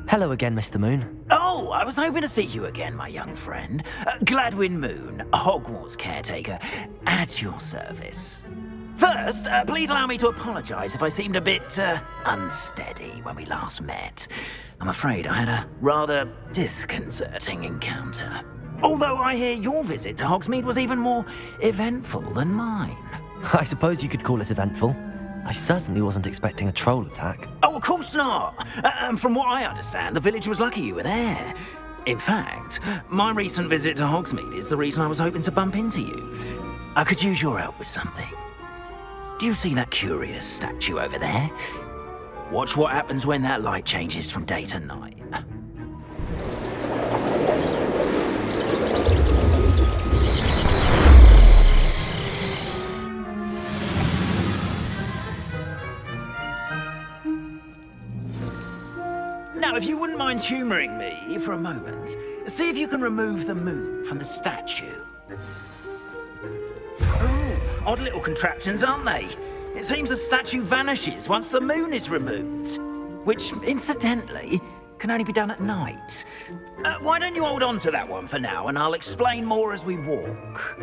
Hello again, Mr. Moon. Oh, I was hoping to see you again, my young friend. Gladwin Moon, Hogwarts Caretaker, at your service. First, please allow me to apologise if I seemed a bit unsteady when we last met. I'm afraid I had a rather disconcerting encounter. Although I hear your visit to Hogsmeade was even more eventful than mine. I suppose you could call it eventful. I certainly wasn't expecting a troll attack. Oh, of course not. From what I understand, the village was lucky you were there. In fact, my recent visit to Hogsmeade is the reason I was hoping to bump into you. I could use your help with something. Do you see that curious statue over there? Watch what happens when that light changes from day to night. Now, if you wouldn't mind humouring me for a moment, see if you can remove the moon from the statue. Oh, odd little contraptions, aren't they? It seems the statue vanishes once the moon is removed, which, incidentally, can only be done at night. Why don't you hold on to that one for now, and I'll explain more as we walk.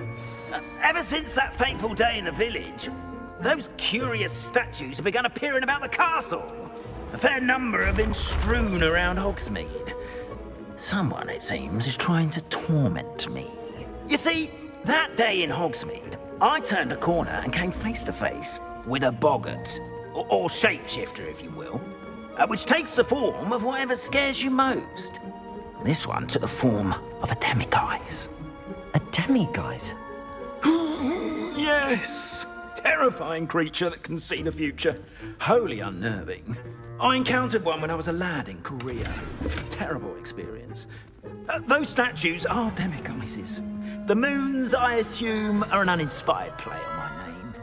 Ever since that fateful day in the village, those curious statues have begun appearing about the castle. A fair number have been strewn around Hogsmeade. Someone, it seems, is trying to torment me. You see, that day in Hogsmeade, I turned a corner and came face to face with a boggart, or shapeshifter, if you will, which takes the form of whatever scares you most. This one took the form of a Demiguise. A Demiguise? Yes. Terrifying creature that can see the future. Wholly unnerving. I encountered one when I was a lad in Korea. Terrible experience. Those statues are Demiguises. The moons, I assume, are an uninspired play on my name.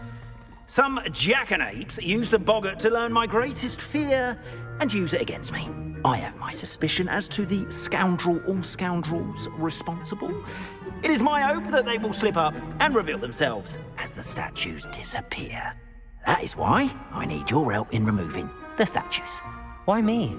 Some jackanapes used the boggart to learn my greatest fear and use it against me. I have my suspicion as to the scoundrel or scoundrels responsible. It is my hope that they will slip up and reveal themselves as the statues disappear. That is why I need your help in removing the statues. Why me?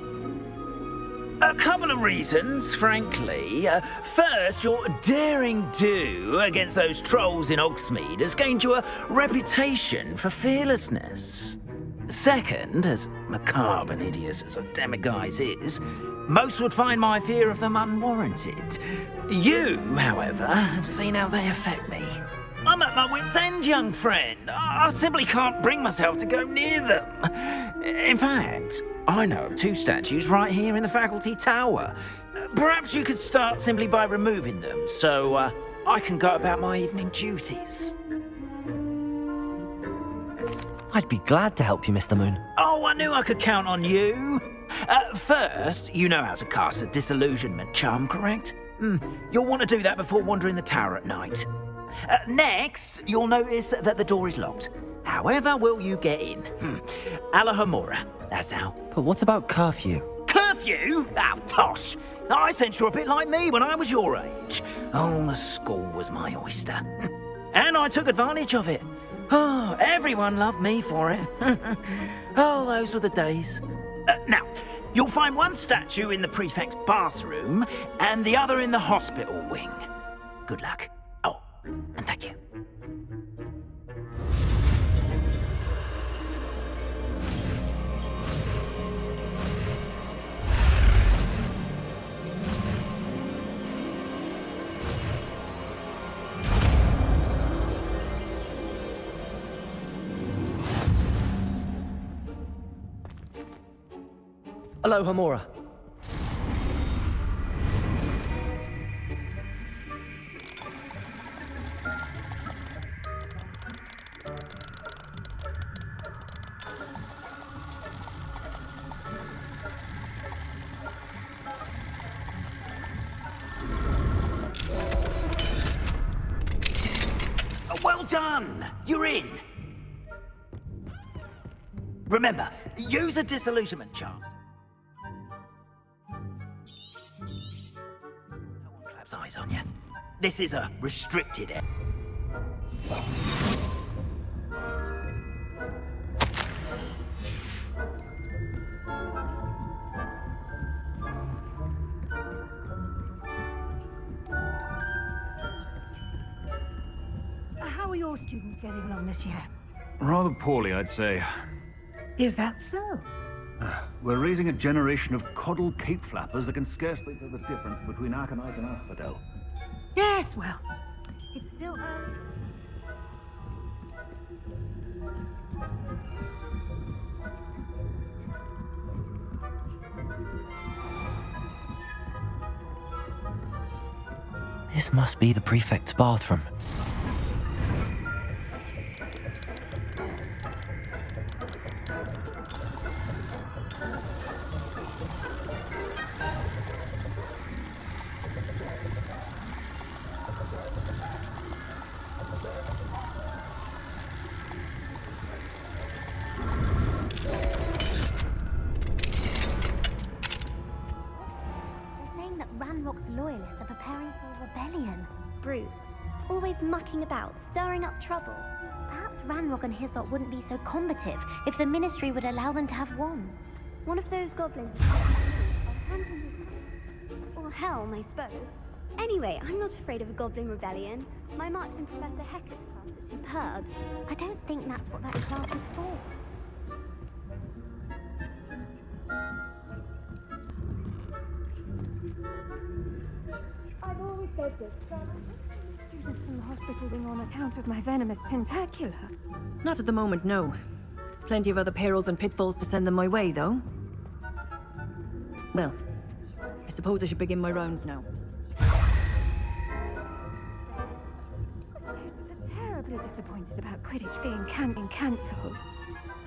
A couple of reasons, frankly. First, your daring do against those trolls in Hogsmeade has gained you a reputation for fearlessness. Second, as macabre and hideous as a Demiguise is, most would find my fear of them unwarranted. You, however, have seen how they affect me. I'm at my wit's end, young friend. I simply can't bring myself to go near them. In fact, I know of two statues right here in the faculty tower. Perhaps you could start simply by removing them, so I can go about my evening duties. I'd be glad to help you, Mr. Moon. Oh, I knew I could count on you. First, you know how to cast a disillusionment charm, correct? You'll want to do that before wandering the tower at night. Next, you'll notice that the door is locked. However will you get in? Alohomora, that's how. But what about curfew? Curfew? Oh, tosh. I sense you're a bit like me when I was your age. Oh, the school was my oyster. And I took advantage of it. Oh, everyone loved me for it. Oh, those were the days. Now, you'll find one statue in the prefect's bathroom and the other in the hospital wing. Good luck. Oh, and thank you. Alohomora. Well done! You're in! Remember, use a disillusionment charm. No one claps eyes on you. This is a restricted area. your students getting along this year? Rather poorly, I'd say. Is that so? We're raising a generation of coddled cape flappers that can scarcely tell the difference between Aconite and Asphodel. Yes, well, it's still early. This must be the prefect's bathroom. Loyalists are preparing for a rebellion. Brutes, always mucking about, stirring up trouble. Perhaps Ranrock and his lot wouldn't be so combative if the Ministry would allow them to have wands. One of those goblins. Or Helm, I suppose. Anyway, I'm not afraid of a goblin rebellion. My marks in Professor Hector's class are superb. I don't think that's what that class is for. I've always said this, but students in the hospital being on account of my venomous tentacular. Not at the moment, no. Plenty of other perils and pitfalls to send them my way, though. Well, I suppose I should begin my rounds now. Students are terribly disappointed about Quidditch being cancelled.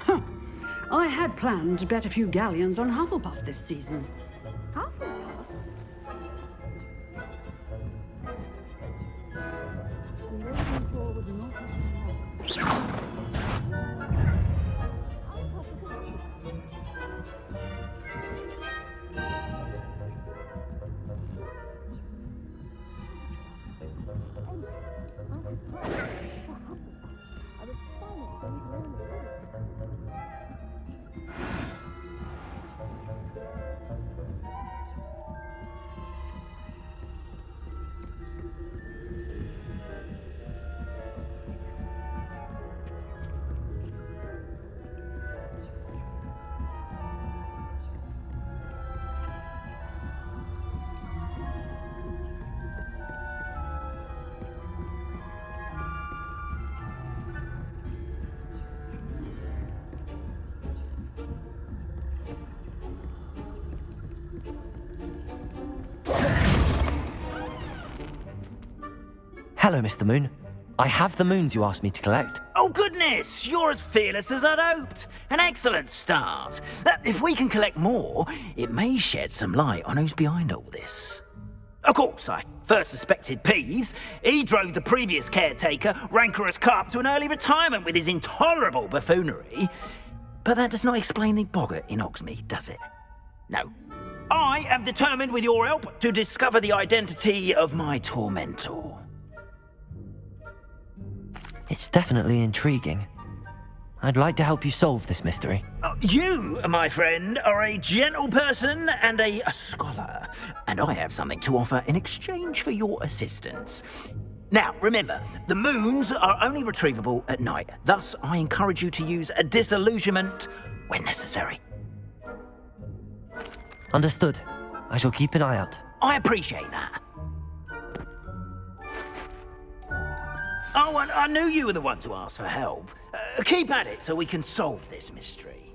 Huh. I had planned to bet a few galleons on Hufflepuff this season. Hufflepuff? Hello, Mr. Moon. I have the moons you asked me to collect. Oh, goodness! You're as fearless as I'd hoped. An excellent start. If we can collect more, it may shed some light on who's behind all this. Of course, I first suspected Peeves. He drove the previous caretaker, Rancorous Carp, to an early retirement with his intolerable buffoonery. But that does not explain the boggart in Hogsmeade, does it? No. I am determined, with your help, to discover the identity of my tormentor. It's definitely intriguing. I'd like to help you solve this mystery. You, my friend, are a gentle person and a scholar, and I have something to offer in exchange for your assistance. Now, remember, the moons are only retrievable at night. Thus, I encourage you to use a disillusionment when necessary. Understood. I shall keep an eye out. I appreciate that. Oh, and I knew you were the one to ask for help. Keep at it so we can solve this mystery.